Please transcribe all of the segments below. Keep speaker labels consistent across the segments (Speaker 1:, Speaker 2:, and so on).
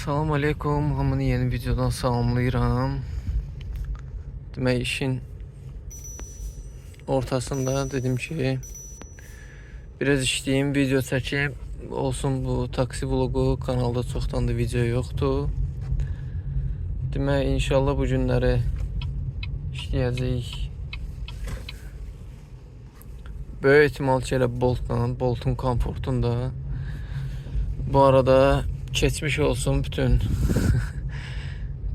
Speaker 1: Salam aleykum, hamını yeni videodan salamlayıram. Demək işin ortasında dedim ki biraz işləyim, video çəkim. Olsun bu taksi vlogu, kanalda çoxdan da video yoxdur. Demək inşallah bu günləri işləyəcəyik. Böyük ehtimal ki elə Bolt'un komfortunda. Bu arada geçmiş olsun bütün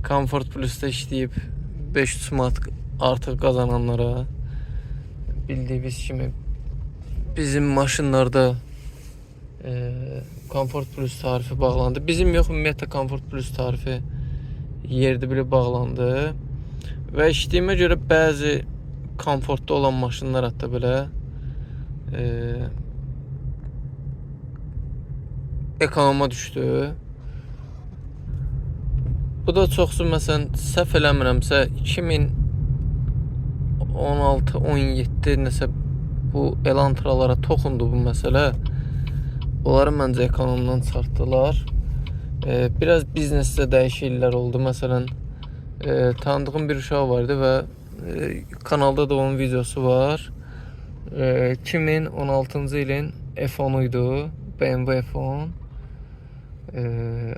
Speaker 1: Comfort Plus'ta işləyib 500 manat artıq qazananlara. Bildiyiniz kimi bizim maşınlarda Comfort Plus tarifi bağlandı. Bizim yox, ümumiyyətlə Comfort Plus tarifi yerdə bile bağlandı. Və işlədiyimə görə bəzi komfortda olan maşınlar hətta belə ekonoma düşdü. Bu da çoxsu, məsələn, səhv eləmirəmsə 2016-17 nəsə bu Elantralara toxundu bu məsələ. Onları məncə ekonomdan çıxartdılar. Biraz biznesdə dəyişikliklər oldu. Məsələn, tanıdığım bir uşaq vardı və kanalda da onun videosu var. 2016-cı ilin F10 idi, BMW F10.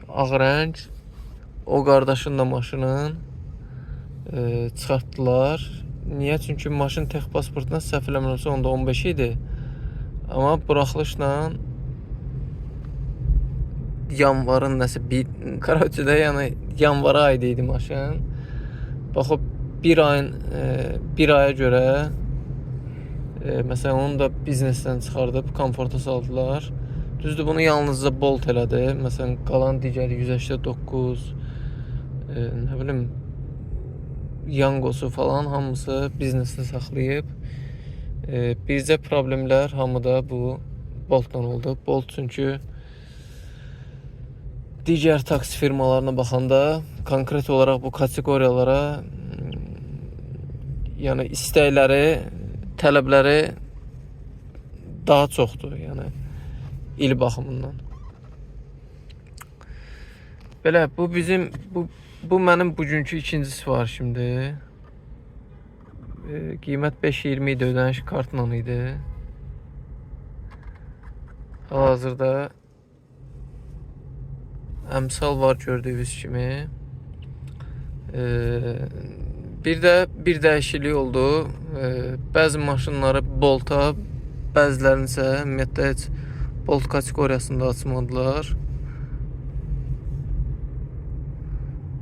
Speaker 1: Ağ rəng. O qardaşın da maşının çıxartdılar. Niyə? Çünki maşın tex pasportuna səhv eləmirəmsə onda 15 idi. Amma buraxılışla yanvarın nəsə Karaçıda, yəni yanvara aydı idi maşın. Baxıb bir aya görə məsələn onu da biznesdən çıxardıb komforta saldılar. Düzdür, bunu yalnızca Bolt elədi. Məsələn, qalan digər 189, nə bilim, Yangosu falan hamısı biznesdə saxlayıb. Bircə problemlər hamıda bu Boltdan oldu. Bolt çünki digər taksi firmalarına baxanda konkret olaraq bu kateqoriyalara yəni istəkləri, tələbləri daha çoxdur, yəni il baxımından. Belə bu mənim bugünkü ikinci sifarişimdir. Qiymət 5.20 idi, ödəniş kartla idi. Hal-hazırda əmsal var gördüyünüz kimi. Bir dəyişiklik oldu. Bəzi maşınları Bolt'a, bəzilərini isə ümumiyyətlə heç Bolt kateqoriyasında açmadılar.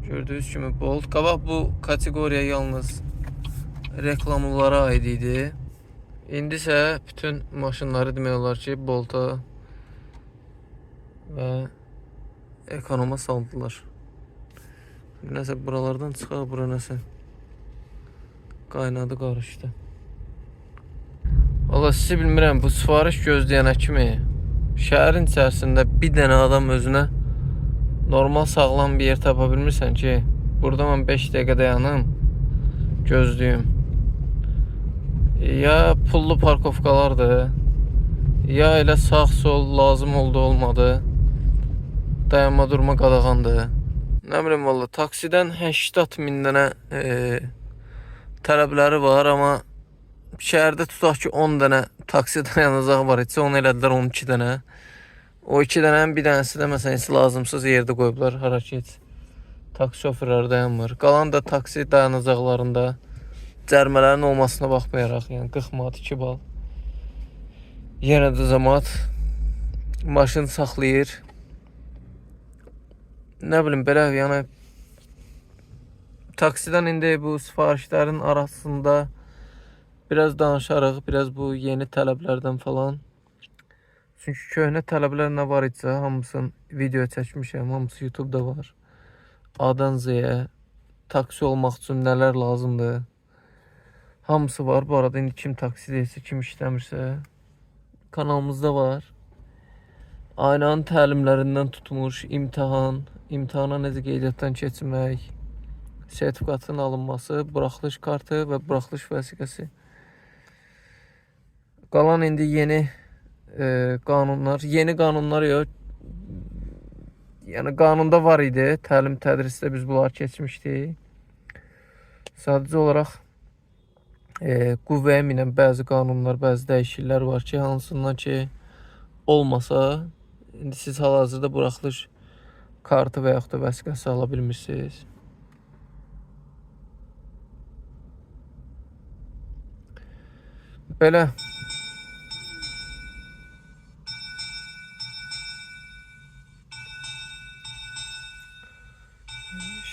Speaker 1: Gördüyünüz kimi Bolt. Qabaq bu kateqoriya yalnız reklamlılara aid idi. İndi isə bütün maşınları demək olar ki Bolt'a və ekonoma saldılar. Nəsə buralardan çıxaq, bura nəsə qaynadı, qarışdı. Valla sizi bilmirəm, bu sifariş gözləyənə kimi şəhərin içərisində bir dənə adam özünə normal sağlam bir yer tapa bilmirsən ki, burada mən 5 dəqiqə dayanım, gözlüyüm. Ya pullu parkovkalardır, ya elə sağ sol lazım oldu olmadı, dayanma durma qadağandır. Nə bilim valla, taksidən 80.000 dənə tələbləri var, amma şəhərdə tutaq ki 10 dənə taksi dayanacaq var etsə, onu elədilər 12 dənə. O 2 dənənin bir dənəsi də məsələn heç lazımsız yerdə qoyublar, hara ki heç taksi şoförləri dayanmır. Qalan da taksi dayanacaqlarında cərimələrin olmasına baxmayaraq, yəni 40 manat 2 bal, yenə də cəmaət maşın saxlayır. Nə bilim, belə yəni taksidən indi bu sifarişlərin arasında biraz danışarıq, biraz bu yeni tələblərdən falan. Çünki köhnə tələblər nə var idisə hamısını video çəkmişəm, hamısı YouTube'da var. A-dan Z-yə taksi olmaq üçün nələr lazımdır, hamısı var. Bu arada indi kim taksi deyilsə, kim işləmirsə kanalımızda var. Aynanın təlimlərindən tutmuş imtahana necə qeydiyyatdan keçmək, sertifikatın alınması, buraxılış kartı və buraxılış vəsiqəsi. Qalan indi yeni qanunlar yox, yəni qanunda var idi. Təlim tədrisdə biz bunları keçmişdik. Sadəcə olaraq qüvvəyə minən bəzi qanunlar, bəzi dəyişikliklər var ki, hansından ki olmasa, indi siz hal-hazırda buraxılış kartı və yaxud da vəsiqəsi ala bilmirsiniz. Belə.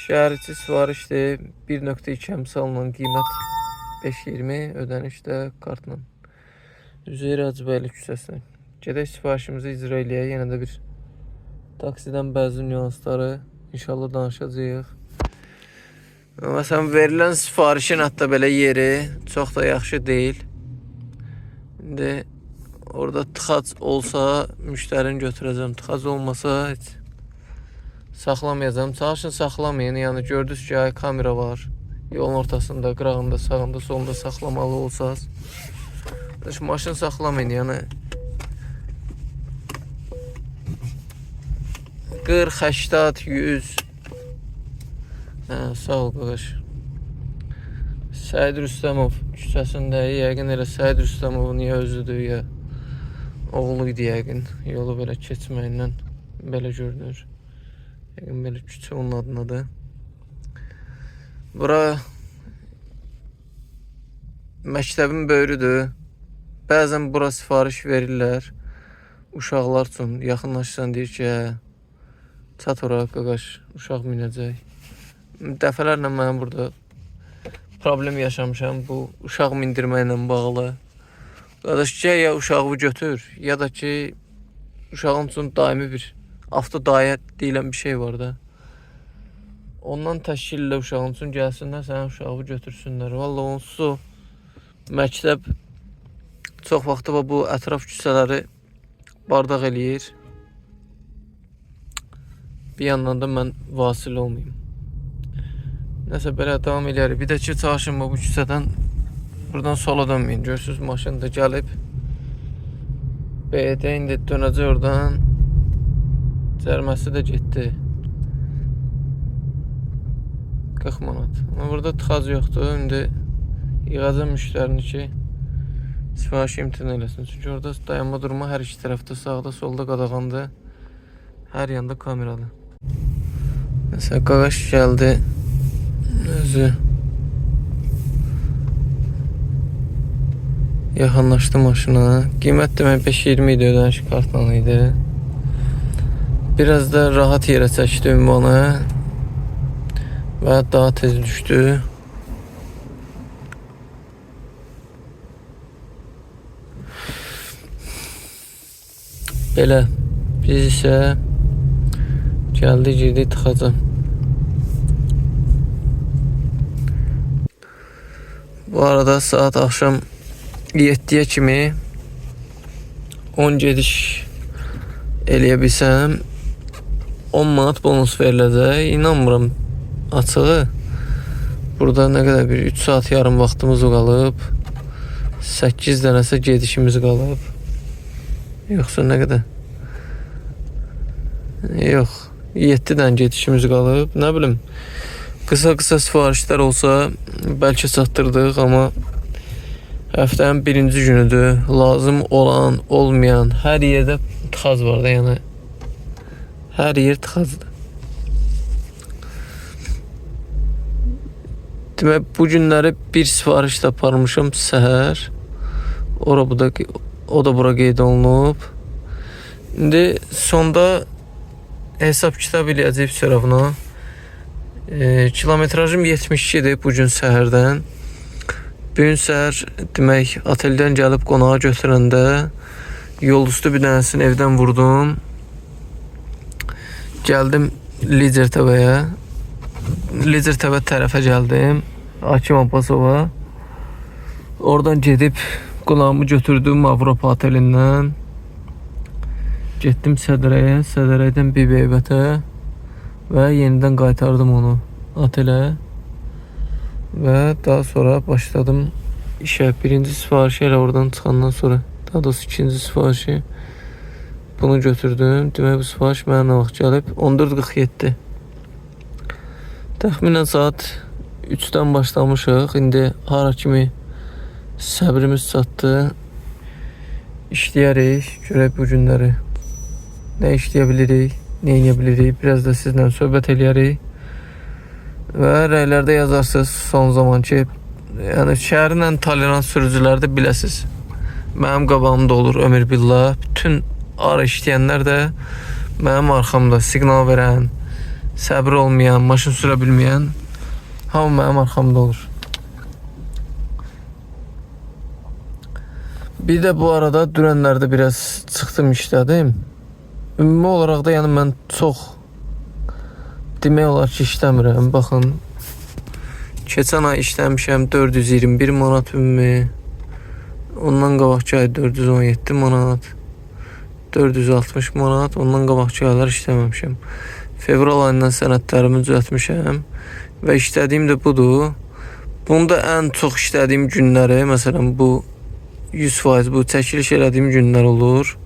Speaker 1: Şəhər içi sifarişdir. 1.2 əmsalınan qiymət 5.20, ödəniş də kartla. Üzeyir Hacıbəyli küçəsindən. Gedək sifarişimizi icra eləyək. Yenə də bir taksidən bəzi nüansları inşallah danışacağıq. Məsələn, verilən sifarişin hətta belə yeri çox da yaxşı deyil. İndi orada tıxac olsa müştərini götürəcəm. Tıxac olmasa heç saxlamayacağım. Çalışın saxlamayın. Yəni gördünüz ki, ay kamera var. Yolun ortasında, qırağında, sağında, solunda saxlamalı olsaz. Maşın saxlamayın. Yəni 40, 80, 100. Sağ ol qardaş. Səid Rüstəmov küçəsində, yəqin elə Səid Rüstəmovun ya özüdür, ya oğlu idi yəqin. Yolu belə keçməklə belə görünür. Yəqin belə küçə onun adınadır. Bura məktəbin böyrüdür. Bəzən bura sifariş verirlər. Uşaqlar üçün yaxınlaşsan deyir ki, çat ora qaqaş, uşaq minəcək. Dəfələrlə mənim burada problem yaşamışam bu uşaq mindirməklə bağlı. Qardaş, ya uşağı götür, ya da ki uşağın üçün daimi bir avtodayə deyilən bir şey var da. Ondan təşkillə uşağın üçün gəlsinlər, sənin uşağı götürsünlər. Vallahi onsuz o məktəb çox vaxtı bu ətraf küçələri bardaq eləyir. Bir yandan da mən vasil olmayayım. Nəsə belə davam eləyərik. Bir də ki, çalışın bu küçədən buradan sola dönməyin. Görürsünüz, maşın da gəlib. B-də indi dönəcək oradan. Cərməsi də getdi. 40 manat. Amma burada tıxac yoxdur. İndi yığacam müştərini ki, sifarişi imtina eləsin. Çünki orada dayanma durma hər iki tərəfdə, sağda, solda qadağandır. Hər yanda kameradır. Məsələn, qaqaş gəldi. Özü yaxınlaşdı maşına. Qiymət demək 5.20 idi, ödəniş kartla idi. Biraz da rahat yerə çəkdi ünvanı və daha tez düşdü. Belə biz isə gəldik, girdik tıxaca. Bu arada saat axşam 7-yə kimi 10 gediş eləyə bilsəm 10 manat bonus veriləcək. İnanmıram açığı. Burada nə qədər bir 3 saat yarım vaxtımız qalıb. 8 dənəsə gedişimiz qalıb. Yoxsa nə qədər? Yox, 7 dənə gedişimiz qalıb. Nə bilim, qısa sifarişlər olsa bəlkə çatdırdıq, amma həftənin birinci günüdür. Lazım olan, olmayan hər yerdə tıxac var da, yəni hər yer tıxacdır. Demək, bu günləri bir sifariş də aparmışam səhər. O da bura qeyd olunub. İndi sonda hesab kitab eləyəcək sörəvna. Kilometrajım 72-dir bu gün səhərdən. Bu gün səhər demək ateldən gəlib qonağa götürəndə yol üstü bir dənəsini evdən vurdum. Gəldim Lider təbəyə. Lider təbə tərəfə gəldim. Hakim Abbasova. Oradan gedib qonağımı götürdüm Avropa otelindən. Getdim Sədərəyə, Sədərəydən Bibeybətə. Və yenidən qaytardım onu otelə və daha sonra başladım işə. Birinci sifarişi elə oradan çıxandan sonra, daha doğrusu ikinci sifarişi bunu götürdüm. Demək bu sifariş mənə nə vaxt gəlib? 14:47. Təxminən saat 3-dən başlamışıq. İndi hara kimi səbrimiz çatdı. İşləyərik. Görək bu günləri nə işləyə bilirik, nə edə bilirik. Biraz da sizlə söhbət eləyərik. Və rəylərdə yazarsınız son zaman ki, yəni şəhərin ən tolerant sürücüləri də biləsiz. Mənim qabağımda olur ömür billah. Bütün ara işləyənlər də mənim arxamda siqnal verən, səbir olmayan, maşın sürə bilməyən hamı mənim arxamda olur. Bir də bu arada dünənlərdə biraz çıxdım işlədim. Ümumi olaraq da yəni mən çox demək olar ki işləmirəm. Baxın, keçən ay işləmişəm 421 manat ümumi. Ondan qabaqçı ay 417 manat, 460 manat. Ondan qabaqçı aylar işləməmişəm. Fevral ayından sənədlərimi düzəltmişəm və işlədiyim də budur. Bunda ən çox işlədiyim günləri, məsələn bu 100% bu çəkiliş elədiyim günlər olur.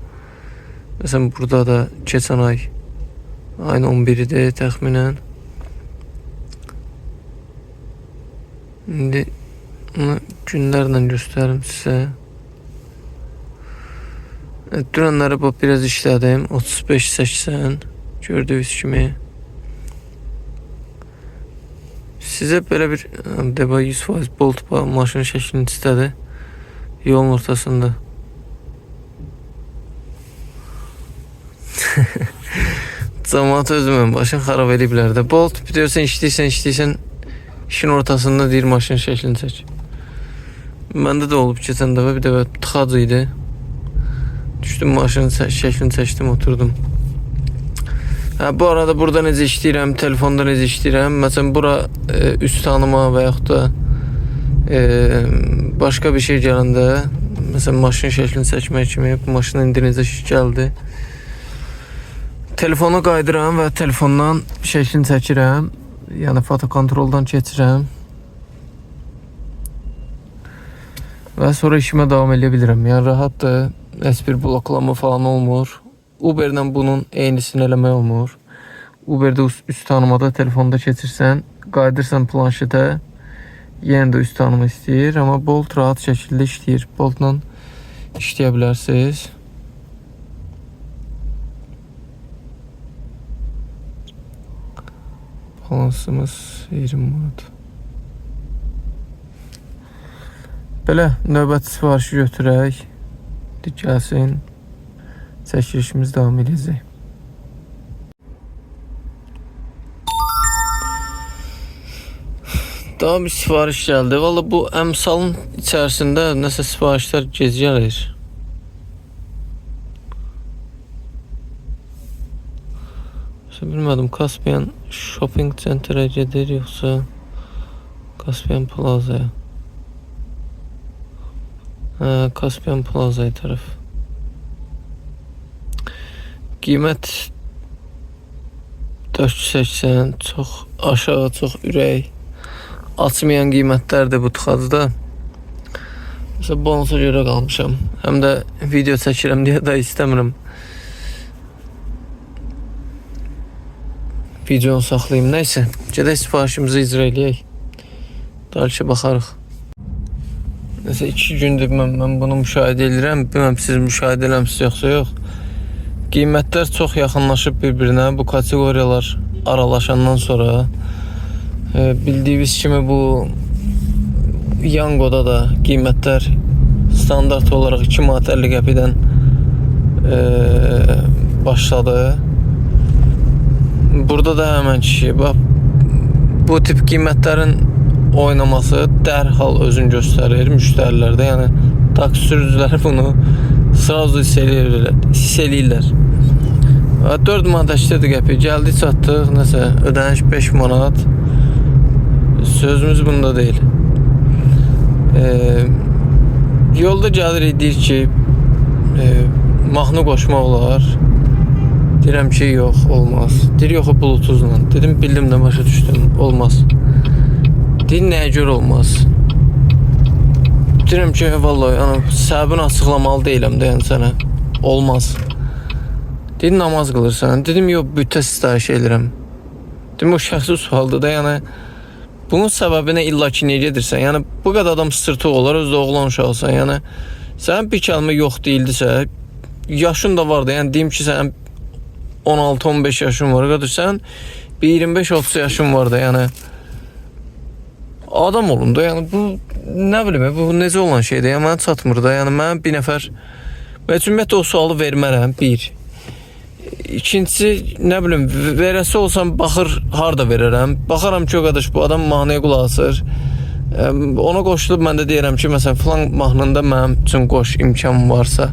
Speaker 1: Məsələn burada da keçən ay ayın 11-idir təxminən. İndi bunu günlərlə göstərim sizə. Dünənləri biraz işlədim. 35-80 gördüyünüz kimi. Sizə belə bir dəba 100% Bolt maşının şəklini istədi. Yolun ortasında. Cəmaat özümün başını xarab ediblər də. Bolt biliyorsan işləyirsən işin ortasında deyir maşının şəklini çək. Məndə də olub keçən dəfə bir dəfə tıxac idi. Düşdüm maşının şəklini çəkdim, oturdum. Bu arada burada necə işləyirəm, telefonda necə işləyirəm. Məsələn bura üst tanıma və yaxud da başqa bir şey gələndə, məsələn maşının şəklini çəkmək kimi, bu maşının indi necə gəldi. Telefonu qaydıram və telefondan şəklini çəkirəm. Yəni fotokontroldan keçirəm. Və sonra işimə davam edə bilirəm. Yəni rahatdır. Heç bir bloklama falan olmur. Uber'lə bunun eynisini eləmək olmur. Uber'də üst tanımada telefonda keçirsən, qaydırsan planşetə, yenə də üst tanıma istəyir. Amma Bolt rahat şəkildə işləyir. Boltla işləyə bilərsiniz. Balansımız 20 manat. Belə növbəti sifarişi götürək. Gəlsin. Çəkilişimiz davam edəcək. Daha bir sifariş gəldi. Valla bu əmsalın içərisində nəsə sifarişlər gec gəlir. Bilmədim, Caspian Shopping Center'ə gedir yoxsa Caspian Plaza'ya. Caspian Plaza'ya tərəf. Qiymət 480, çox aşağı, çox ürək açmayan qiymətlərdir bu tıxacda. Mesela bonusa görə qalmışam. Həm də video çəkirəm deyə də istəmirəm videonu saxlayayım. Nəysə, gedək sifarişimizi icra eləyək. Dalışa baxarıq. Nəsə 2 gündür mən bunu müşahidə edirəm. Bilməm siz müşahidə eləmişsiniz yoxsa yox. Qiymətlər çox yaxınlaşıb bir-birinə. Bu kateqoriyalar aralaşandan sonra bildiyiniz kimi bu Yangoda da qiymətlər standart olaraq 2 manat 50 qəpikdən başladı. Burada da həmən kişi, bax, bu tip qiymətlərin oynaması dərhal özünü göstərir müştərilərdə. Yəni taksi sürücüləri bunu sırası hiss eləyirlər. 4 manat 80 qəpik gəldi, çatdıq. Nəsə ödəniş 5 manat. Sözümüz bunda deyil. Yolda gəlirik, deyir ki mahnı qoşmaq olar. Deyirəm ki yox, olmaz. Deyir yox, bluetoothla. Dedim, bildim də başa düşdüm, olmaz. Deyir, nəyə görə olmaz? Deyirəm ki, vallahi səbəbini açıqlamalı deyiləm də, yəni sənə olmaz. Dedi namaz qılırsan. Dedim yox, bütə sitayiş edirəm. Dedim o şəxsi sualdır da, yəni bunun səbəbinə illa ki niyə gedirsən? Yəni bu qədər adam sırtıq olar, özdə oğlan uşaqsan. Yəni sənin bir kəlmə yox deyildisə, yaşın da var da, yəni deyim ki sənin 16-15 yaşın var, qardaş, sən bir 25-30 yaşın var da, yəni adam olun da, yəni bu nə bilim, bu necə olan şeydir, yəni mənə çatmır da, yəni mən bir nəfər və ümumiyyətlə o sualı vermərəm, bir. İkincisi, nə bilim, verəsi olsam baxır, harda verərəm. Baxaram ki, o qardaş, bu adam mahnıya qulaq asır. Ona qoşulub mən də deyirəm ki, məsələn, filan mahnında mənim üçün qoş imkan varsa.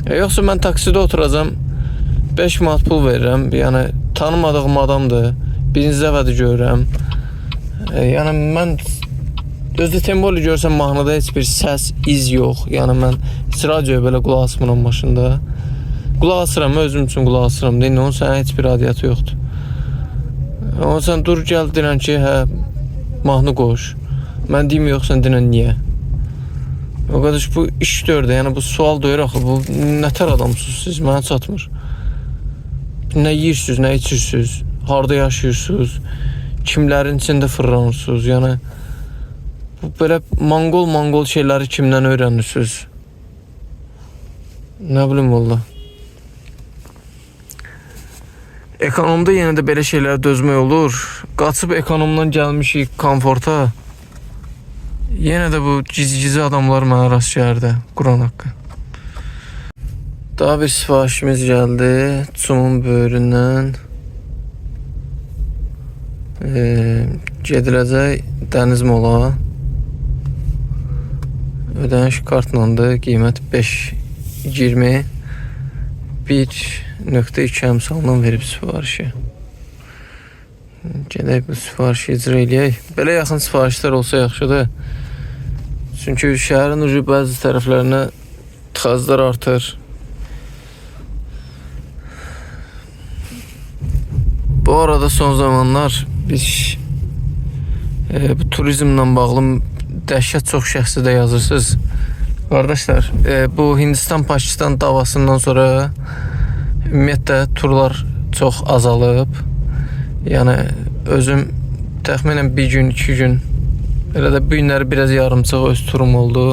Speaker 1: Yoxsa mən taksidə oturacam, 5 manat pul verirəm. Yəni, tanımadığım adamdır. Birinci dəfədir görürəm. Yəni, mən özdə temboli görsəm mahnıda heç bir səs, iz yox. Yəni, mən heç radioya belə qulaq asmıram maşında. Qulaq asıram, özüm üçün qulaq asıram. Deyin, onun sənə heç bir adiyyatı yoxdur. Amma sən dur, gəl, deyirən ki, hə, mahnı qoş. Mən deyim, yox, sən deyirən, niyə? O qardaş, bu iş dördə, yəni bu sual döyür axı, bu nətər adamsınız siz, mənə çatmır. Nə yiyirsiniz, nə içirsiniz, harada yaşayırsınız, kimlərin içində fırlanırsınız, yəni bu belə mongol şeyləri kimdən öyrənirsiniz? Nə bilim, valla. Ekonomda yenə də belə şeylərə dözmək olur. Qaçıb ekonomdan gəlmişik komforta. Yenə də bu giz-gizi adamlar mənə rast gəldi, Quran haqqı. Daha bir sifarişimiz gəldi. Cumun böyründən gediləcək Dəniz Mola. Ödəniş kartlandı. Qiymət 5.20. 1.2 əmsalından verib sifarişi. Gedək bu sifarişi icra eləyək. Belə yaxın sifarişlər olsa yaxşıdır. Çünki şəhərin ucu bəzi tərəflərinə tıxaclar artır. Bu arada son zamanlar biz bu turizmlə bağlı dəhşət çox şəxsi də yazırsınız. Qardaşlar, bu Hindistan-Pakistan davasından sonra ümumiyyətlə turlar çox azalıb. Yəni özüm təxminən bir gün, 2 gün, elə də bu günləri biraz yarımçıq öz turum oldu.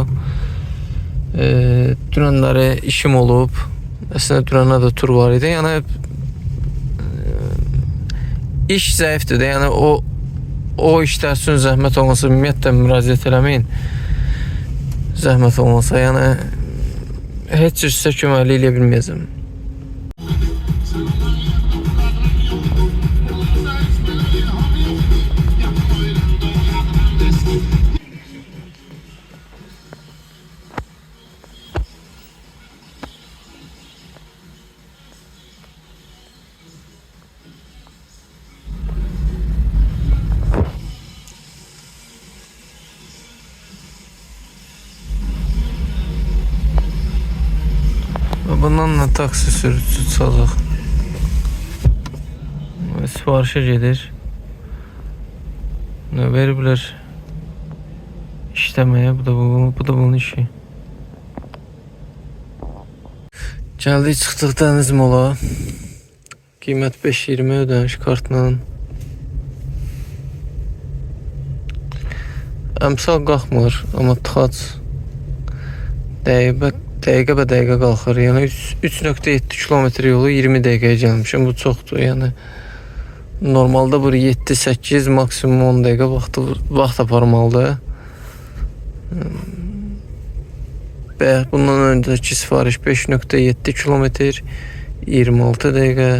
Speaker 1: Dünənləri işim olub. Əslində dünənə də tur var idi. Yəni iş zəifdir də. Yəni o işlər üçün zəhmət olmasa ümumiyyətlə müraciət eləməyin. Zəhmət olmasa, yəni heç cür sizə köməkli eləyə bilməyəcəm. Bundan da taksi sürücüsü tutacaq. Sifarişə gedir. Ne veriblər işləməyə, bu da bunun işi. Gəldik, çıxdıq Dəniz Mola. Qiymət 5.20 ödəniş kartla. Əmsal qalxmır, amma tıxac dəqiqə bə dəqiqə qalxır. Yəni 3.7 kilometr yolu 20 dəqiqəyə gəlmişəm. Bu çoxdur. Yəni normalda bu 7-8, maksimum 10 dəqiqə vaxt aparmalıdır. Bundan öncəki sifariş 5.7 kilometr 26 dəqiqə.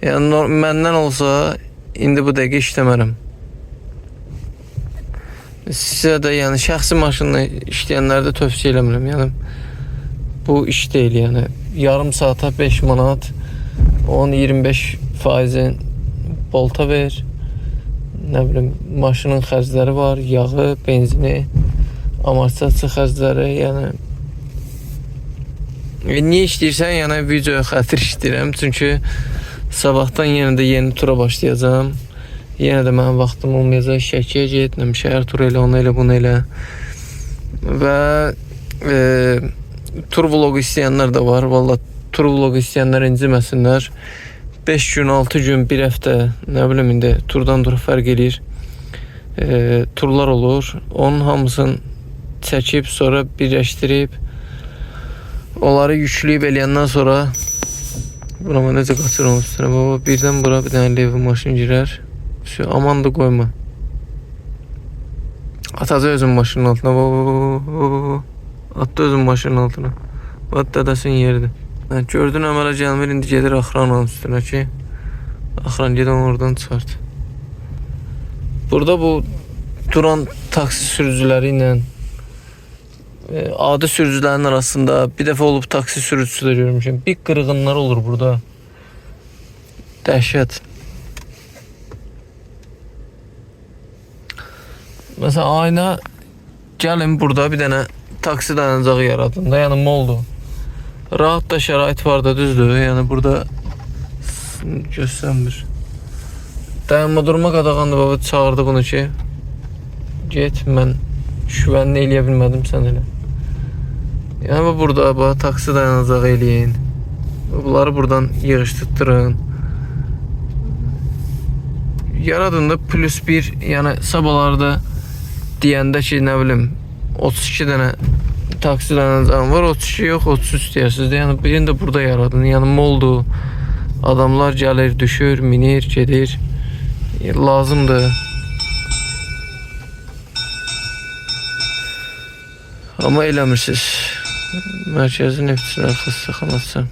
Speaker 1: Yəni məndən olsa indi bu dəqiqə işləmərəm. Sizə də yəni şəxsi maşınla işləyənlərdə tövsiyə eləmirəm. Yəni bu iş deyil, yəni yarım saata 5 manat, 10-25% bolta ver. Nə bilim, maşının xərcləri var, yağı, benzini, amortisasiya xərcləri, yəni niyə işləyirsən? Yəni videoya xətir işləyirəm. Çünki sabahdan yenə də yeni tura başlayacağam. Yenə də mənim vaxtım olmayacaq, Şəkiyə get, şəhər turu elə, onu elə, bunu elə. Və tur vlogu istəyənlər də var. Vallahi tur vlogu istəyənlər inciməsinlər. 5 gün, 6 gün, 1 həftə, nə bilim indi turdan tura fərq eləyir. Turlar olur. Onun hamısını çəkib, sonra birləşdirib, onları yükləyib eləyəndən sonra burama necə qaçıram üstünə. Baba, birdən bura bir dənə levi maşın girər. Aman da qoyma. Atacaq özün maşının altına. Baba, atdı özün maşının altına. Bax, dədəsin yeridir. Gördün, əmələ gəlmir, indi gedir axranın üstünə ki, axran gedən oradan çıxart. Burada bu duran taksi sürücüləri ilə adi sürücülərin arasında bir dəfə olub taksi sürücüsü də görmüşəm. Bir qırğınlar olur burada. Dəhşət. Məsələn, ayna gəlin burada bir dənə taksi dayanacağı yaradın da, yəni moldur. Rahat da şərait var da, düzdür. Yəni burada göstərmir. Dayanma durma qadağandır, baba, çağırdı bunu ki, get, mən şüvənini eləyə bilmədim, sən elə. Yəni burada taksi dayanacağı eləyin. Bunları buradan yığışdırın. Yaradın da +1, yəni sabahlarda deyəndə ki, nə bilim 32 dənə taksi dayanacağım var, 32 yox, 33 deyərsiniz də, yəni birini də burada yaradın. Yəni moldur, adamlar gəlir, düşür, minir, gedir, lazımdır. Amma eləmirsiniz. Mərkəzi Neftçilər xəstəxanası.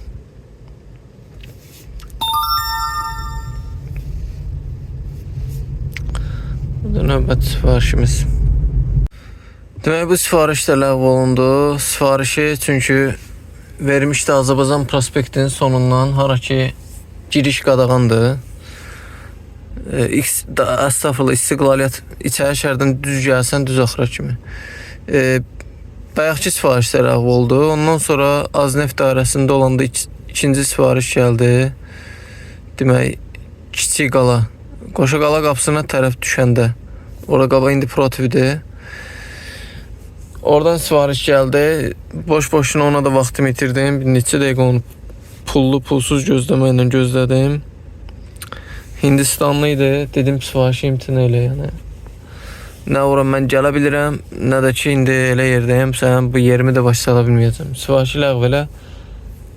Speaker 1: Bu da növbət sifarişimiz. Demək, bu sifariş də ləğv olundu. Sifarişi çünki vermişdi Azərbaycan prospektinin sonundan, hara ki giriş qadağandır. Əstəğfurullah, İstiqlaliyyət İçəri şəhərdən düz gəlsən, düz axıra kimi. Bayaqki sifariş də ləğv oldu. Ondan sonra Azneft dairəsində olanda ikinci sifariş gəldi. Demək, Kiçik Qala, Qoşa Qala qapısına tərəf düşəndə. Orada qaba indi protivdir. Oradan sifariş gəldi. Boş-boşuna ona da vaxtımı itirdim. Bir neçə dəqiqə onu pullu, pulsuz gözləməklə gözlədim. Hindistanlı idi. Dedim, sifarişi imtina elə, yəni. Nə ora mən gələ bilirəm, nə də ki, indi elə yerdəyəm, sən bu yerimi də başa sala bilməyəcəm. Sifarişi ləğv elə.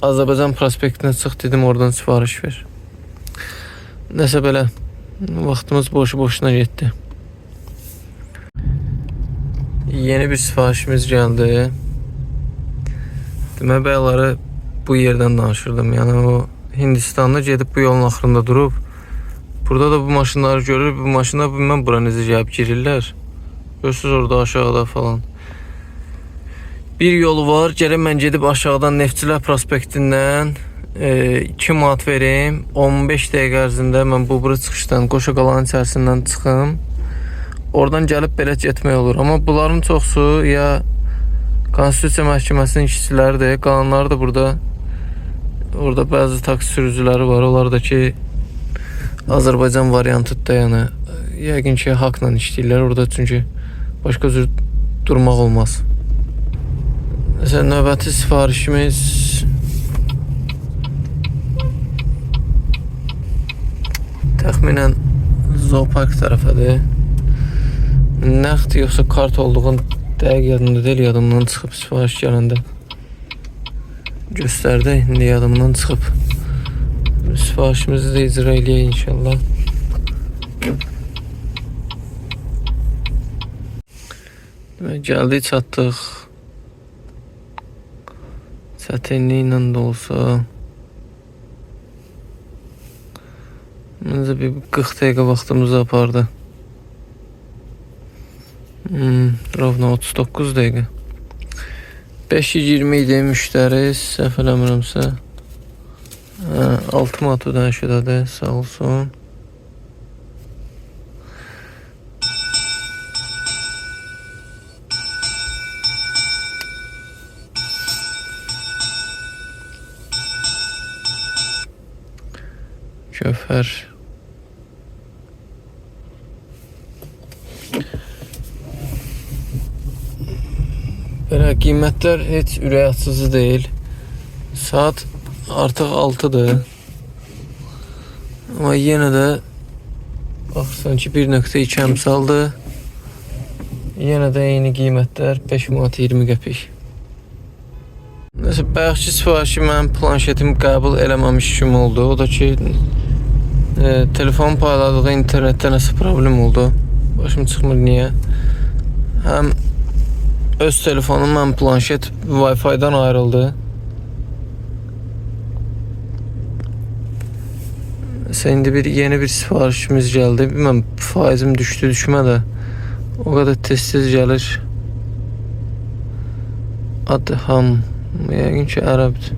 Speaker 1: Azərbaycan prospektinə çıx, dedim, oradan sifariş ver. Nəsə belə, vaxtımız boşu-boşuna getdi. Yeni bir sifarişimiz gəldi. Demək, bəyaları bu yerdən danışırdım. Yəni, o Hindistanlı gedib bu yolun axırında durub, burada da bu maşınları görür, bu maşınlar bilməm bura necə gəlib girirlər. Görürsünüz orada aşağıda falan. Bir yolu var, gələk mən gedib aşağıdan Neftçilər prospektindən 2 manat verim, 15 dəqiqə ərzində mən bu bura çıxışdan, Qoşa Qalanın içərisindən çıxım. Oradan gəlib belə getmək olur. Amma bunların çoxsu ya Konstitusiya Məhkəməsinin işçiləridir, qalanları da burada. Orada bəzi taksi sürücüləri var. Onlar da ki, Azərbaycan variantıdır da, yəni yəqin ki, haqla işləyirlər orada, çünki başqa cür durmaq olmaz. Məsələn, növbəti sifarişimiz təxminən Zoopark tərəfədir. Nəqd yoxsa kart olduğun dəqiq yadımda deyil, yadımdan çıxıb sifariş gələndə göstərdi, indi yadımdan çıxıb. Sifarişimizi də icra eləyək inşallah. Demək, gəldik, çatdıq. Çətinliklə də olsa məncə bir 40 dəqiqə vaxtımızı apardı. Rovna 39 dəqiqə. 5:20 idi müştəri, səhv eləmirəmsə. 6 manat ödəniş elədi, sağ olsun. Gövhər. Belə Qiymətlər heç ürək açıcı deyil. Saat artıq 6-dır. Amma yenə də baxırsan ki 1.2 əmsaldır. Yenə də eyni qiymətlər 5 manat 20 qəpik. Nəsə, bayaqki sifarişi mənim planşetimi qəbul eləməmiş kimi oldu. O da ki, telefon payladığı internetdə nəsə problem oldu. Başım çıxmır niyə. Həm öz telefonum, həm planşet Wi-Fi-dan ayrıldı. Nəsə, indi yeni bir sifarişimiz gəldi. Bilməm, faizim düşdü, düşmədi. O qədər tez-tez gəlir. Adham. Yəqin ki, ərəbdir.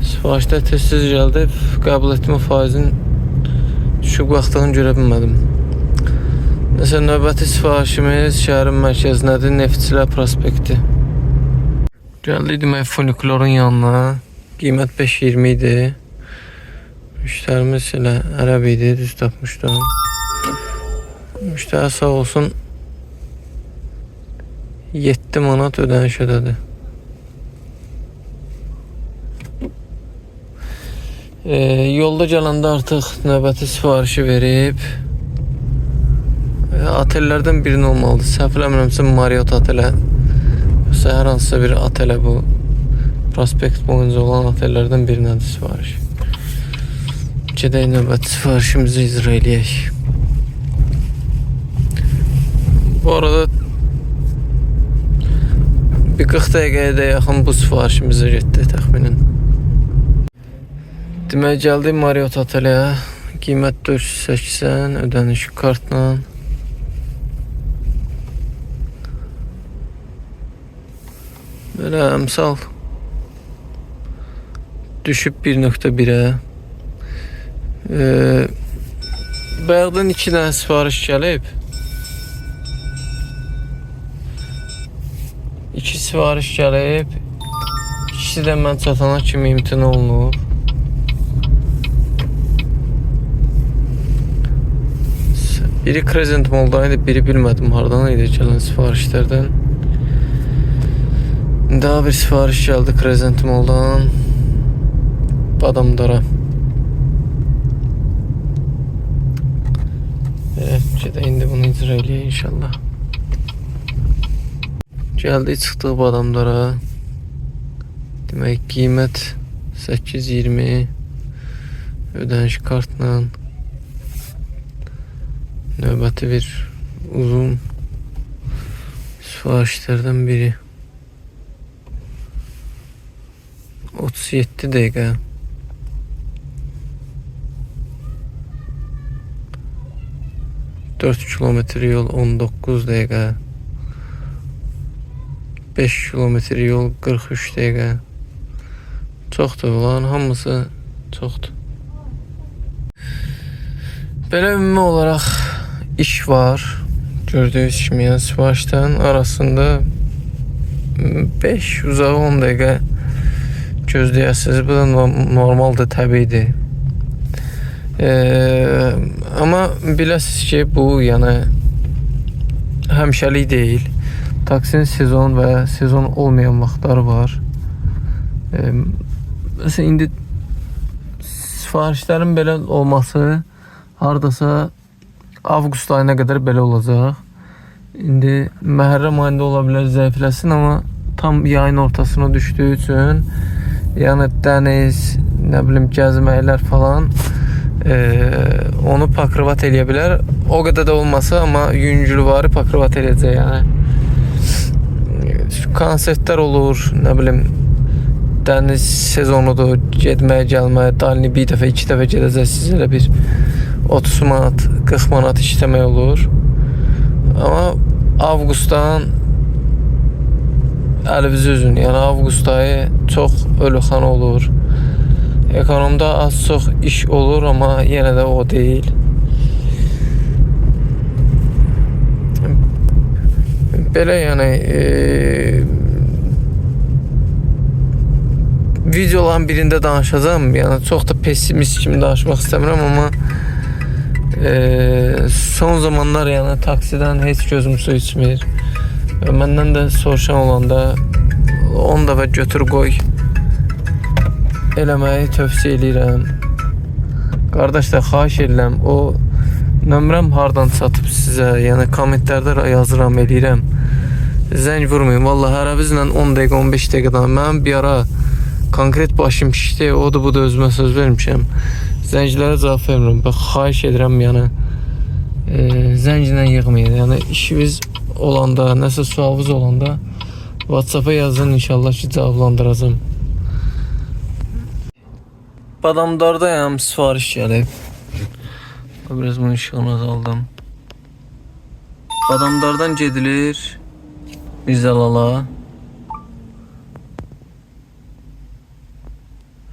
Speaker 1: Sifarişlər tez-tez gəldi. Qəbul etmə faizin düşüb qalxdığını görə bilmədim. Nəsə, növbəti sifarişimiz şəhərin mərkəzindədir. Neftçilər prospekti. Gəldik demək funikulorun yanına. Qiymət 5.20 idi. Müştərimiz elə ərəb idi, düz tapmışdım. Müştəri sağ olsun 7 manat ödəniş ödədi. Yolda gələndə artıq növbəti sifarişi verib. Otellərdən birini olmalıdır. Səhv eləmirəmsə Marriott otelə. Yoxsa hər hansısa bir otelə bu. Prospekt boyunca olan otellərdən birinədir sifariş. Gedək növbəti sifarişimizi icra eləyək. Bu arada bir 40 dəqiqəyə də yaxın bu sifarişimizə getdi təxminən. Demək, gəldik Marriott otelə. Qiymət 480, ödəniş kartla. Belə əmsal düşüb 1.1-ə. Bayaqdan 2 dənə sifariş gəlib. 2 sifariş gəlib. İkisi də mən çatana kimi imtina olunur. Biri Crescent Mall'dan idi, biri bilmədim hardan idi gələn sifarişlərdən. Daha bir sifariş gəldi Crescent Mall'dan. Badamdara. Gedək indi bunu icra eləyək inşallah. Gəldik, çıxdıq Badamdara. Demək, qiymət 8.20, ödəniş kartla. Növbəti bir uzun sifarişlərdən biri. 37 dəqiqə. 4 kilometr yol 19 dəqiqə. 5 kilometr yol 43 dəqiqə. Çoxdur, olan hamısı çoxdur. Belə ümumi olaraq iş var. Gördüyünüz kimi, yəni sifarişlərin arasında 5 uzağı 10 dəqiqə gözləyəsiniz. Bu da normaldır, təbiidir. Amma biləsiniz ki, bu yəni həmişəlik deyil. Taksinin sezon və sezon olmayan vaxtları var. Məsələn, indi sifarişlərin belə olması hardasa avqust ayına qədər belə olacaq. İndi Məhərrəm ayında ola bilər zəifləsin, amma tam yayın ortasına düşdüyü üçün, yəni dəniz, nə bilim, gəzməklər falan onu pakrivat eləyə bilər. O qədər də olmasa, amma yüngülvari pakrivat eləyəcək, yəni. Konsertlər olur, nə bilim, dəniz sezonudur, getməyə, gəlməyə, dalini bir dəfə, 2 dəfə gedəcəksiniz, elə bir 30 manat, 40 manat işləmək olur. Amma avqustdan əlinizi üzün, yəni avqust ayı çox ölüxan olur. Ekonomda az-çox iş olur, amma yenə də o deyil. Belə yəni videoların birində danışacağım. Yəni çox da pessimist kimi danışmaq istəmirəm, amma son zamanlar yəni taksidən heç gözüm su içmir. Və məndən də soruşan olanda 10 dəfə götür qoy eləməyi tövsiyə edirəm. Qardaşlar, xahiş edirəm, o nömrəm hardan çatıb sizə, yəni kommentlərdə yazıram, eləyirəm. Zəng vurmayın, vallahi hərəvizlə 10 dəqiqə, 15 dəqiqədən. Mən bir ara konkret başım şişdi, odur bu da özümə söz vermişəm. Zənglərə cavab vermirəm. Bax, xahiş edirəm, yəni zənglə yığmayın. Yəni işiniz olanda, nəsə sualınız olanda WhatsApp-a yazın, inşallah ki cavablandıracağım. Badamdardayam, sifariş gəlib. Biraz bunun ışığını azaldım. Badamdardan gedilir Mirzəlala.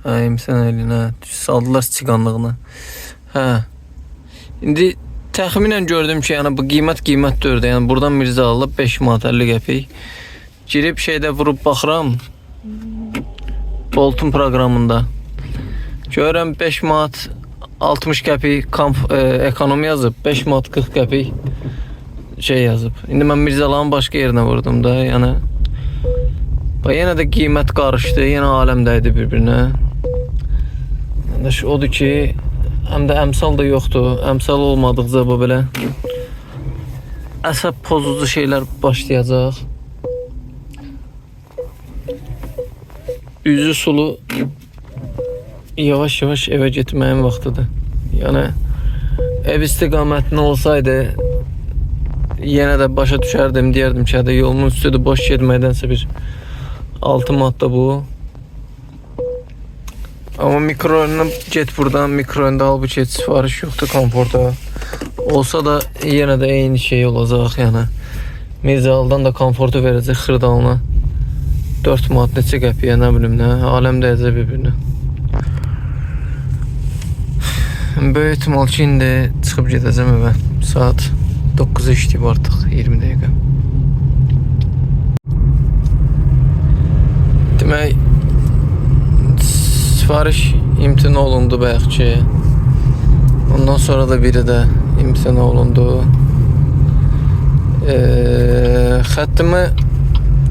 Speaker 1: İmsən əlinə saldılar çıqanlığına. İndi təxminən gördüm ki, yəni bu qiymət deyirdi. Yəni buradan Mirzəlala 5 manat 50 qəpik. Girib şeydə vurub baxıram. Boltun proqramında. Görürəm 5 manat 60 qəpik ekonomi yazıb, 5 manat 40 qəpik şey yazıb. İndi mən Mirzəlanın başqa yerinə vurdum da, yəni yenə də qiymət qarışdı, yenə aləmdəydi bir-birinə. Odur ki, həm də əmsal da yoxdur. Əmsal olmadıqca bu belə əsəb pozucu şeylər başlayacaq. Üzü sulu yavaş-yavaş evə getməyin vaxtıdır. Yəni ev istiqamətində olsaydı yenə də başa düşərdim, deyərdim ki, yolumun üstüdür, boş getməkdənsə bir 6 manat da bu. Amma mikroyonuna get buradan, mikroyonda halbuki heç sifariş yoxdur komforta. Olsa da yenə də eyni şey olacaq, yəni Mirzəlaldan da komfortu verəcək xırdalına 4 manat neçə qəpiyə, nə bilim nə, aləm dəyəcək bir-birinə. Böyük ehtimal ki, indi çıxıb gedəcəm evə. Saat 9'a işləyib artıq, 20 dəqiqə. Demək, sifariş imtina olundu bayaq ki. Ondan sonra da biri də imtina olundu. Xəttimi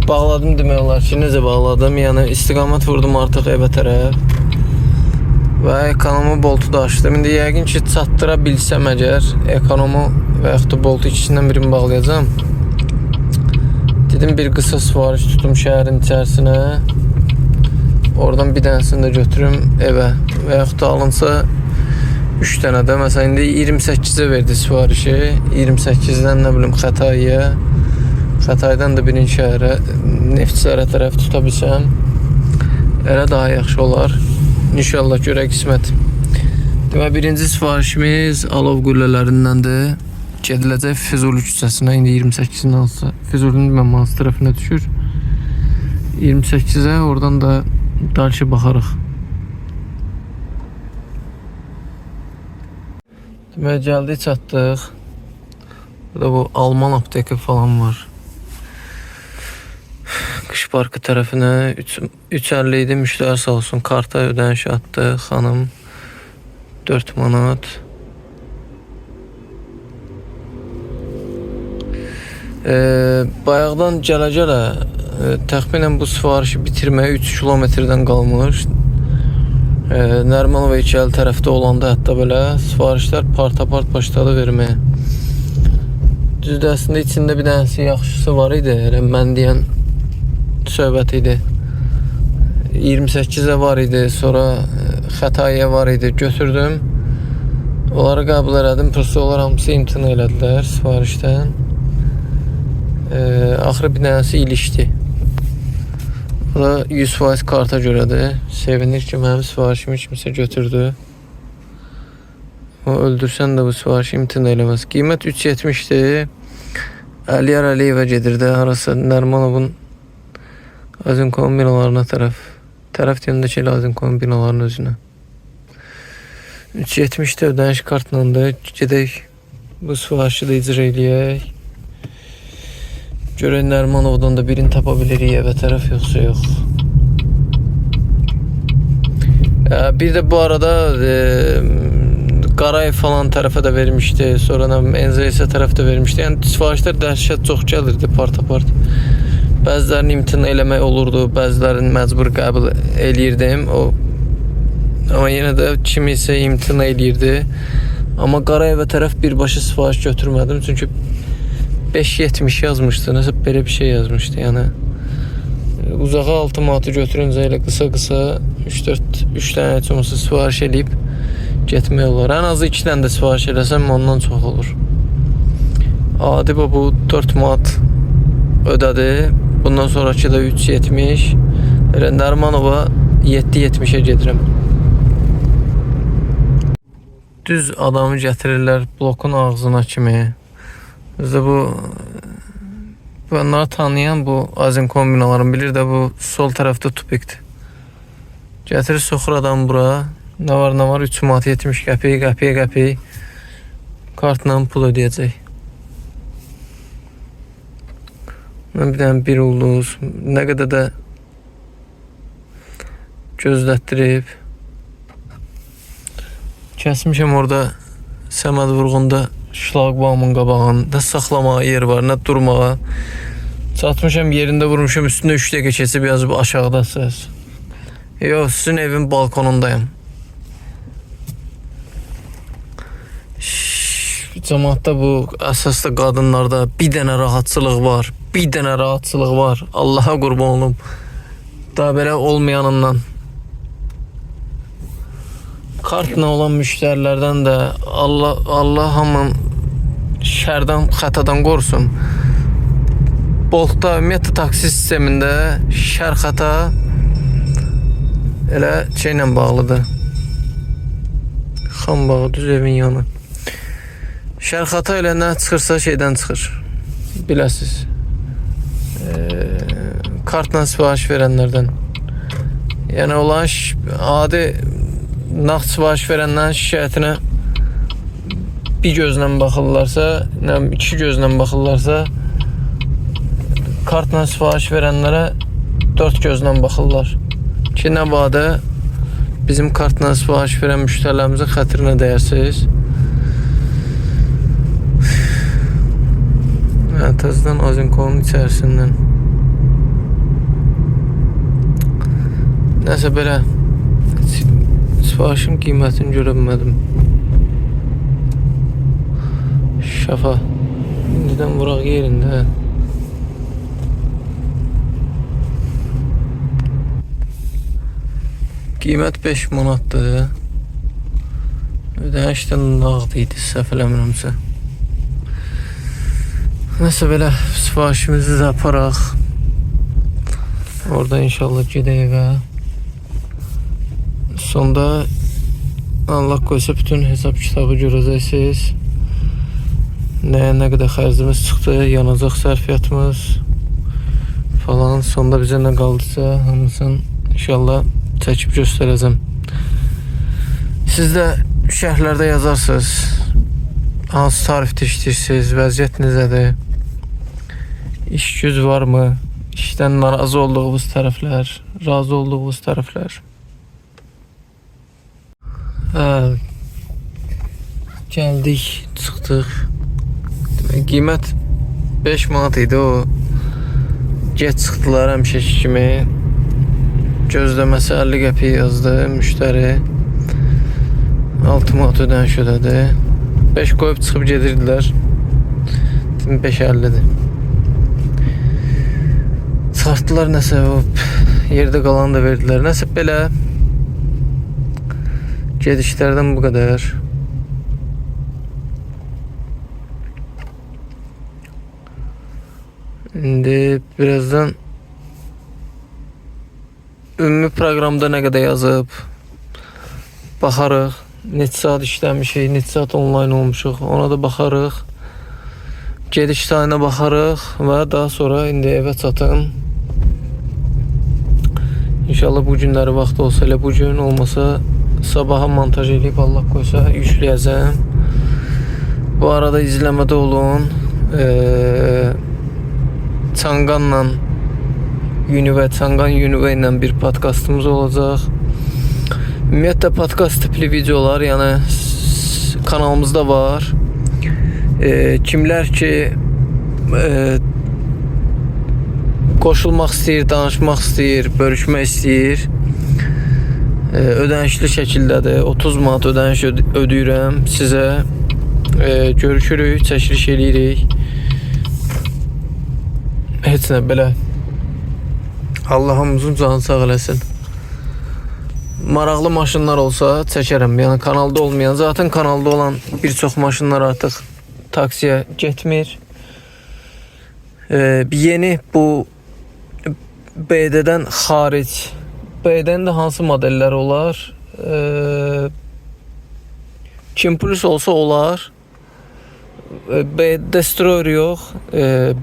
Speaker 1: bağladım demək olar ki, necə bağladım? Yəni istiqamət vurdum artıq evə tərəf. Və ekonomi boltu da açdım. İndi yəqin ki, çatdıra bilsəm əgər, ekonomi və yaxud da boltu ikisindən birini bağlayacağım. Dedim bir qısa sifariş tutum şəhərin içərisinə. Oradan bir dənəsini də götürüm evə. Və yaxud da alınsa 3 dənə də. Məsələn, indi 28'ə verdi sifarişi. 28'dən nə bilim Xətayyə. Xətaydan da birinci şəhərə, Neftçilərə tərəf tuta bilsəm, elə daha yaxşı olar. İnşallah görə qismət. Demək, birinci sifarişimiz alov qüllələrindəndir. Gediləcək Füzuli küçəsinə. İndi 28'dən alsa, Füzulinin məmanası tərəfinə düşür. 28'ə oradan da dalşı baxarıq. Demək, gəldik, çatdıq. Burada bu Alman apteki falan var. Qış parkı tərəfinə 3.50 idi, müştəri sağ olsun, karta ödəniş atdı xanım, 4 manat. Bayaqdan gələ-gələ təxminən bu sifarişi bitirməyə 3 kilometrdən qalmış. Nərmanov Heykəli tərəfdə olanda hətta belə sifarişlər part-apart başladı verməyə. Düzdür, əslində içində bir dənəsi yaxşısı var idi, elə mən deyən söhbət idi. 28'ə var idi, sonra Xətayyə var idi, götürdüm. Onları qəbul elədim, prosto onlar hamısı imtina elədilər sifarişdən. Axırı bir dənəsi ilişdi. O da 100% karta görədir. Sevinir ki, mənim sifarişimi kimsə götürdü. O öldürsən də bu sifarişi imtina eləməz. Qiymət 3.70'dir. Əliyar Əliyevə gedirdi. Arası Nərmanovun Azinkovun binalarına tərəf yanındakı Azinkovun binalarının özünə. 3.70'də ödəniş kartlandı. Gedək bu sifarişi də icra eləyək. Görək Nərmanovdan da birini tapa bilirik evə tərəf, yoxsa yox. Bir də bu arada Qarayev falan tərəfə də vermişdi. Sonra NZS tərəfə də vermişdi. Yəni sifarişlər dəhşət çox gəlirdi part-apart. Bəzilərini imtina eləmək olurdu, bəzilərini məcbur qəbul eləyirdim. Amma yenə də kimisə imtina eləyirdi. Amma Qarayevə tərəf birbaşa sifariş götürmədim. Çünki 5.70 yazmışdı. Nəsə belə bir şey yazmışdı. Yəni uzağa 6 manatı götürüncə elə qısa-qısa 3 dənə heç olmasa sifariş eləyib getmək olar. Ən azı 2 dənə də sifariş eləsəm ondan çox olur. Adi bu 4 manat ödədi. Bundan sonraki da 3.70. Elə Nərmanova 7.70-ə gedirəm. Düz adamı gətirirlər blokun ağzına kimi. Bizdə bunları tanıyan bu azim kombinalarını bilir də bu sol tərəfdə tupikdir. Gətirir soxur adam bura. Nə var 3 manat 70 qəpik kartla pul ödəyəcək. Bir dənə bir ulduz nə qədər də gözlətdirib. Kəsmişəm orada Səməd Vurğunda şlaqbaumun qabağını. Nə saxlamağa yer var, nə durmağa. Çatmışam yerində vurmuşam, üstünə 3 dəqiqə keçib yazıb aşağıdasınız. Yox, sizin evin balkonundayım. Cəmaatda bu əsasda qadınlarda bir dənə rahatçılıq var. Bir dənə rahatçılıq var. Allaha qurban olum. Daha belə olmayanından. Kartla olan müştərilərdən də Allah hamının şərdən, xətadan qorusun. Boltda, ümumiyyətlə taksi sistemində şər xəta elə şeylə bağlıdır. Xam bağı, düz evin yanı. Şər xəta elə nə çıxırsa şeydən çıxır. Biləsiz. Kartla sifariş verənlərdən. Yəni olan adi nağd sifariş verənlərin şikayətinə bir gözlə baxırlarsa, 2 gözlə baxırlarsa, kartla sifariş verənlərə 4 gözlə baxırlar. Ki, nə badə bizim kartla sifariş verən müştərilərimizin xətrinə dəyərsiniz. Təzədən Azinkonun içərisindən. Nəsə belə sifarişin qiymətini görə bilmədim. Şafa. İndidən vuraq yerində. Qiymət 5 manatdır. Ödənişdən nağd idi, səhv eləmirəmsə. Nəsə belə sifarişimizi də aparaq. Orada inşallah gedək evə. Sonda Allah qoysa bütün hesab kitabı görəcəksiniz. Nəyə nə qədər xərcimiz çıxdı, yanacaq sərfiyyatımız falan. Sonda bizə nə qaldısa hamısını inşallah çəkib göstərəcəm. Siz də şərhlərdə yazarsınız. Hansı tarifdə işləyirsiniz, vəziyyət necədir? İş güc varmı? İşdən narazı olduğunuz tərəflər, razı olduğunuz tərəflər. Gəldik, çıxdıq. Qiymət 5 manat idi o. Geç çıxdılar həmişəki kimi. Gözləməsi 50 qəpik yazdı müştəri. 6 manat ödəniş ödədi. 5 qoyub çıxıb gedirdilər. 5.50-dir. Çıxartdılar nəsə, yerdə qalanı da verdilər. Nəsə belə gedişlərdən bu qədər. İndi birazdan ümumi proqramda nə qədər yazıb baxarıq. Neçə saat işləmişik, neçə saat onlayn olmuşuq, ona da baxarıq. Gediş sayına baxarıq və daha sonra indi evə çatın. İnşallah bu günləri vaxt olsa, elə bu gün olmasa sabaha montaj edib Allah qoysa yükləyəcəm. Bu arada izləmədə olun. Çanqanla Çanqan Univə ilə bir podkastımız olacaq. Ümumiyyətlə podkast tipli videolar, yəni kanalımızda var. Kimlər ki qoşulmaq istəyir, danışmaq istəyir, bölüşmək istəyir, ödənişli şəkildədir. 30 manat ödəniş ödəyirəm sizə. Görüşürük, çəkiliş eləyirik. Heç nə belə. Allah hamımızın canını sağ eləsin. Maraqlı maşınlar olsa çəkərəm. Yəni kanalda olmayan, zaten kanalda olan bir çox maşınlar artıq taksiyə getmir. Yeni bu BD-dən xaric. BD-nin də hansı modellər olar? Kim Plus olsa olar. Destroyer yox.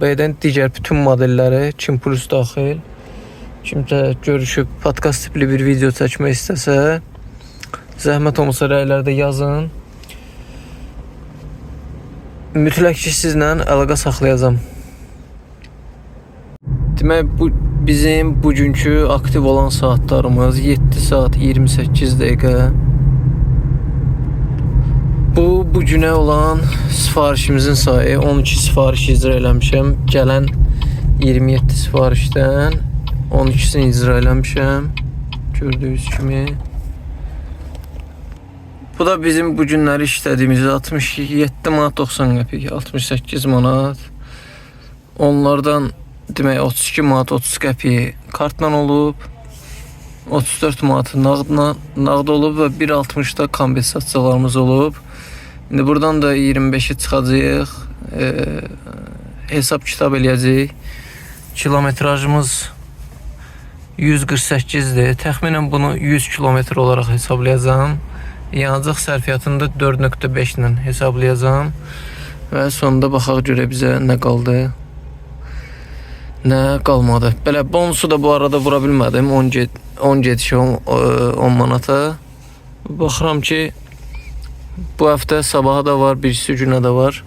Speaker 1: BD-nin digər bütün modelləri Kim Plus daxil. Kimsə görüşüb podkast tipli bir video çəkmək istəsə, zəhmət olmasa rəylərdə yazın. Mütləq ki sizlə əlaqə saxlayacağam. Demək bu bizim bugünkü aktiv olan saatlarımız 7 saat 28 dəqiqə. Bu günə olan sifarişimizin sayı 12 sifariş icra eləmişəm. Gələn 27 sifarişdən 12-sini icra eləmişəm. Gördüyünüz kimi. Bu da bizim bu günləri işlədiyimiz 67 manat 90 qəpik, 68 manat. Onlardan demək 32 manat 30 qəpik kartla olub. 34 manat nağd olub və 1.60 da kompensasiyalarımız olub. İndi buradan da 25-i çıxacağıq. Hesab kitab eləyəcəyik. Kilometrajımız 148'dir. Təxminən bunu 100 kilometr olaraq hesablayacağım. Yanacaq sərfiyyatını da 4.5 ilə hesablayacağım. Və sonunda baxaq görə bizə nə qaldı, nə qalmadı. Belə bonusu da bu arada vura bilmədim. 10 gediş 10 manata. Baxıram ki bu həftə sabaha da var, birisi günə də var.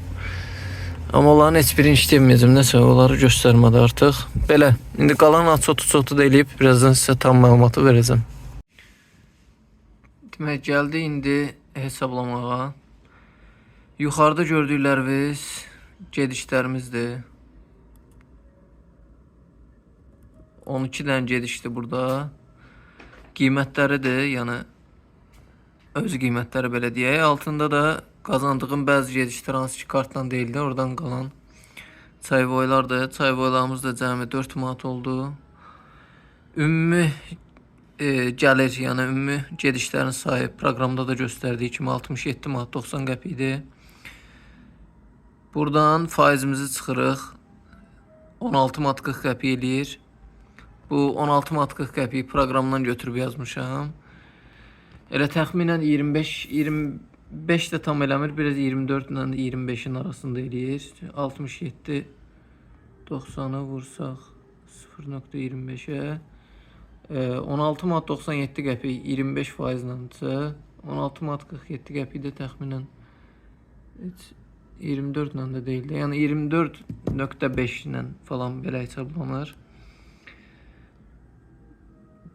Speaker 1: Amma onların heç birini işləyəməyəcəm. Nəsə onları göstərmədi artıq. Belə, indi qalan açotu da eləyib birazdan sizə tam məlumatı verəcəm. Demək, gəldi indi hesablamağa. Yuxarıda gördükləriniz gedişlərimizdir. 12 dənə gedişdir burada. Qiymətləridir, yəni öz qiymətləri belə deyək. Altında da qazandığım bəzi gedişlər hansı ki kartla deyildi, oradan qalan çayvoylardır. Çayvoylarımız da cəmi 4 manat oldu. Ümumi gəlir, yəni ümumi gedişlərin sayı proqramda da göstərdiyi kimi 67 manat 90 qəpikdir. Buradan faizimizi çıxırıq. 16 manat 40 qəpik eləyir. Bu 16 manat 40 qəpik proqramdan götürüb yazmışam. Elə təxminən 25 də tam eləmir. Biraz 24 ilə 25'in arasında eləyir. 67 90'a vursaq 0.25'e 16 manat 97 qəpik 25 faizləndirsə 16 manat 47 qəpik də təxminən 24 ilə də deyil də. Yəni 24.5 ilə falan belə hesablanır.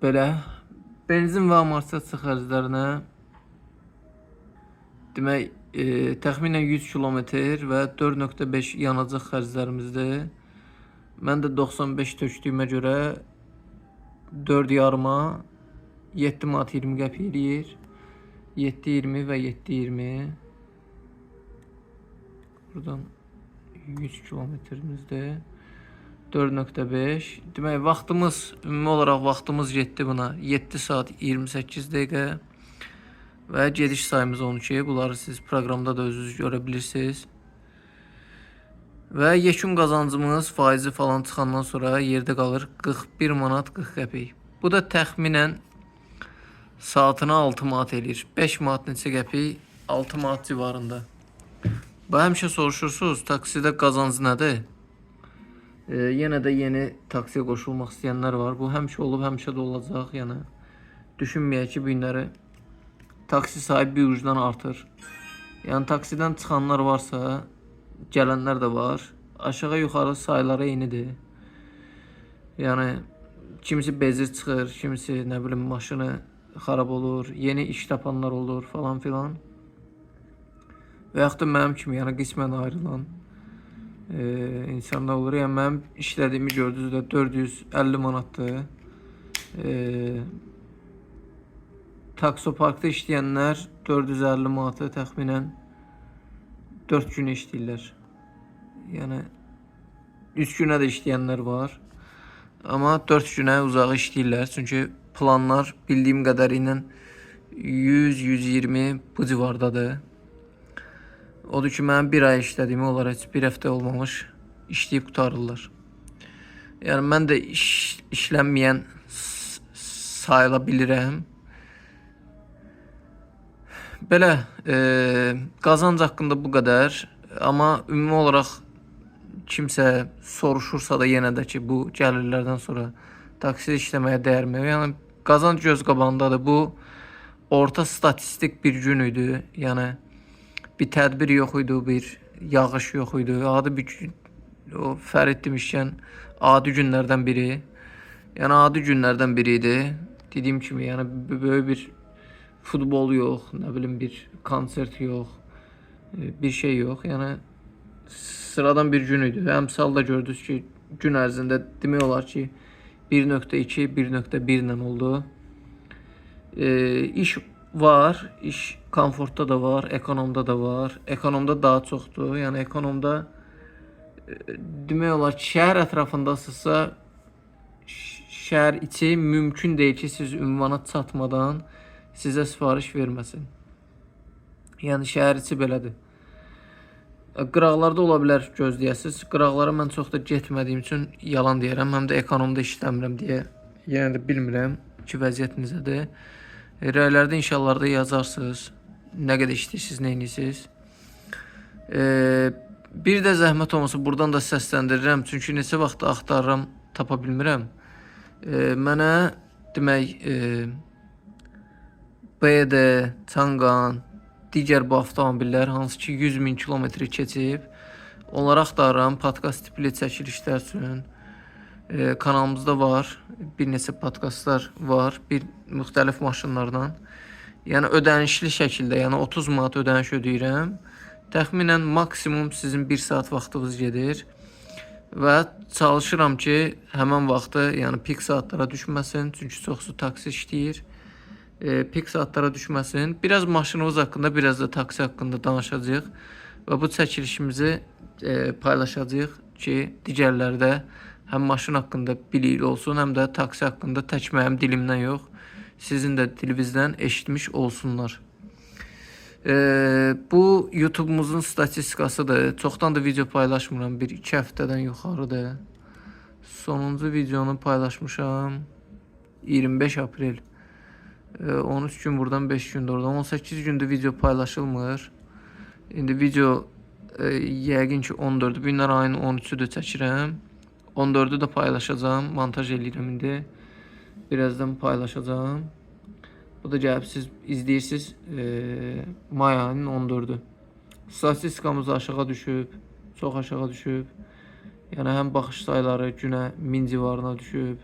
Speaker 1: Belə benzin və amortisasiya xərclərinə demək təxminən 100 kilometr və 4.5 yanacaq xərclərimizdir. Mən də 95 tökdüyümə görə 4,5-a 7 manat 20 qəpik eləyir. 7.20 və 7.20. Buradan 100 kilometrimizdir. 4.5. Demək vaxtımız, ümumi olaraq vaxtımız getdi buna 7 saat 28 dəqiqə. Və gediş sayımız 12. Bunları siz proqramda da özünüz görə bilirsiniz. Və yekun qazancımız faizi falan çıxandan sonra yerdə qalır 41 manat 40 qəpik. Bu da təxminən saatına 6 manat eləyir. 5 manat neçə qəpik? 6 manat civarında. Bu həmişə soruşursunuz, taksidə qazancı nədir? Yenə də yeni taksiyə qoşulmaq istəyənlər var. Bu həmişə olub, həmişə də olacaq. Yəni düşünməyək ki, bu günləri taksi sahibi bir ucudan artır. Yəni taksidən çıxanlar varsa, gələnlər də var. Aşağı yuxarı sayları eynidir. Yəni kimisi bezir çıxır, kimisi nə bilim maşını xarab olur, yeni iş tapanlar olur falan filan. və yaxud da mənim kimi, yəni qismən ayrılan insanlar olur. Yəni mənim işlədiyimi gördünüz də 450 manatdır. Taksoparkda işləyənlər 450 manatı təxminən 4 gün işləyirlər. Yəni 3 günə də işləyənlər var. Amma 4 günə uzağı işləyirlər. Çünki planlar bildiyim qədərilə 100-120 bu civardadır. Odur ki, mənim bir ay işlədiyimi onlar heç bir həftə olmamış işləyib qutarırlar. Yəni mən də işlənməyən sayıla bilirəm. Belə qazanc haqqında bu qədər. Amma ümumi olaraq kimsə soruşursa da yenə də ki, bu gəlirlərdən sonra taksi işləməyə dəyərmi? Yəni qazanc göz qabağındadır. Bu orta statistik bir gün idi. Yəni bir tədbir yox idi, bir yağış yox idi. Adi bir gün, o Fərid demişkən adi günlərdən biri. Yəni adi günlərdən biri idi. Dediyim kimi, yəni böyük bir futbol yox, nə bilim bir konsert yox, bir şey yox. Yəni sıradan bir gün idi. Əmsalda gördünüz ki, gün ərzində demək olar ki 1.2, 1.1 ilə oldu. İş var, iş komfortda da var, ekonomda da var. Ekonomda daha çoxdur. Yəni ekonomda demək olar ki, şəhər ətrafındasınızsa şəhər içi mümkün deyil ki, siz ünvana çatmadan sizə sifariş verməsin. Yəni şəhər içi belədir. Qıraqlarda ola bilər gözləyəsiniz. Qıraqlara mən çox da getmədiyim üçün yalan deyərəm. Həm də ekonomda işləmirəm deyə yenə də bilmirəm ki, vəziyyət necədir. Rəylərdə inşallarda yazarsınız. Nə qədər işləyirsiniz, nə edirsiniz. Bir də zəhmət olmasa buradan da səsləndirirəm. Çünki neçə vaxt axtarıram, tapa bilmirəm. Mənə demək BD, Çanqan, digər bu avtomobillər hansı ki 100.000 kilometri keçib, onları axtarıram podkast tipli çəkilişlər üçün. Kanalımızda var, bir neçə podkastlar var, bir müxtəlif maşınlardan. Yəni ödənişli şəkildə, yəni 30 manat ödəniş ödəyirəm. Təxminən maksimum sizin 1 saat vaxtınız gedir və çalışıram ki, həmin vaxtı, yəni pik saatlara düşməsin, çünki çoxsu taksi işləyir. Pik saatlara düşməsin. Biraz maşınımız haqqında, biraz da taksi haqqında danışacağıq və bu çəkilişimizi paylaşacağıq ki, digərlərdə həm maşın haqqında bilik olsun, həm də taksi haqqında tək mənim dilimdən yox, sizin də dilinizdən eşitmiş olsunlar. Bu YouTube'umuzun statistikasıdır. Çoxdan da video paylaşmıram, 1-2 həftədən yuxarıdır. Sonuncu videonu paylaşmışam 25 aprel. 13 gün buradan, 5 gün oradan. 18 gündür video paylaşılmır. İndi video yəqin ki 14-dür. Bu günlər ayın 13-üdür çəkirəm. 14'ü də paylaşacağım. Montaj eləyirəm indi. Birazdan paylaşacağım. Bu da gəlib siz izləyirsiniz. May ayının 14'ü. Statistikamız aşağı düşüb. Çox aşağı düşüb. Yəni həm baxış sayları günə 1000 civarına düşüb.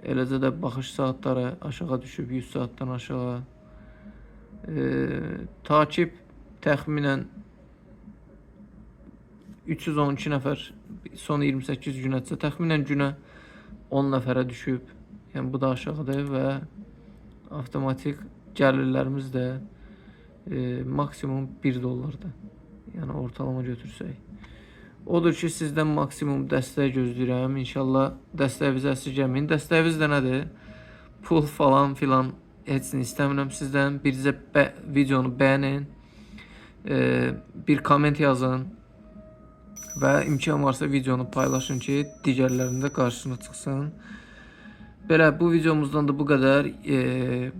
Speaker 1: Eləcə də baxış saatları aşağı düşüb, 100 saatdan aşağı. Takip təxminən 312 nəfər son 28 günəcə təxminən günə 10 nəfərə düşüb. Yəni bu da aşağıdır və avtomatik gəlirlərimiz də maksimum 1 dollardır. Yəni ortalama götürsək. Odur ki, sizdən maksimum dəstək gözləyirəm. İnşallah dəstəyinizi əsirgəməyin. Dəstəyiniz də nədir? Pul falan filan heç nə istəmirəm sizdən. Bircə videonu bəyənin, bir komment yazın və imkan varsa videonu paylaşın ki, digərlərində qarşısına çıxsın. Belə, bu videomuzdan da bu qədər.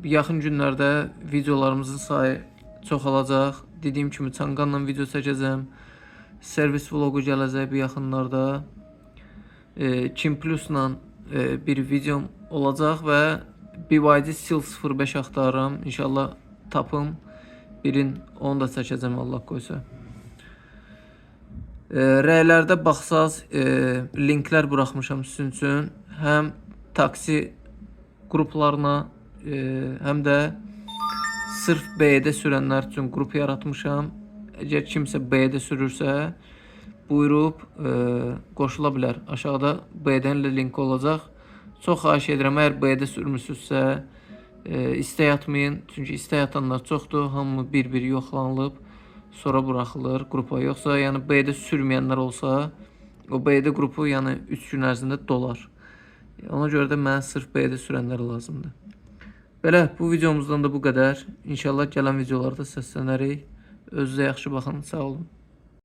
Speaker 1: Yaxın günlərdə videolarımızın sayı çoxalacaq. Dediyim kimi Çanqanla video çəkəcəm. Servis vlogu gələcək bu yaxınlarda. Kim Plus'la bir videom olacaq və BYD Steel 05 axtarıram. İnşallah tapım. Birin onu da çəkəcəm Allah qoysa. Rəylərdə baxsaz linklər buraxmışam sizin üçün. Həm taksi qruplarına, həm də sırf BD sürənlər üçün qrup yaratmışam. əgər kimsə B-də sürürsə, buyurub qoşula bilər. Aşağıda B-dən də link olacaq. Çox xahiş edirəm, əgər B-də sürmüsünüzsə, istək atmayın. Çünki istək atanlar çoxdur. Hamı bir-bir yoxlanılıb, sonra buraxılır qrupa. Yoxsa yəni B-də sürməyənlər olsa, o B-də qrupu yəni 3 gün ərzində dolar. Ona görə də mənə sırf B-də sürənlər lazımdır. Belə, bu videomuzdan da bu qədər. İnşallah gələn videolarda səslənərik. Özünüzə yaxşı baxın. Sağ olun.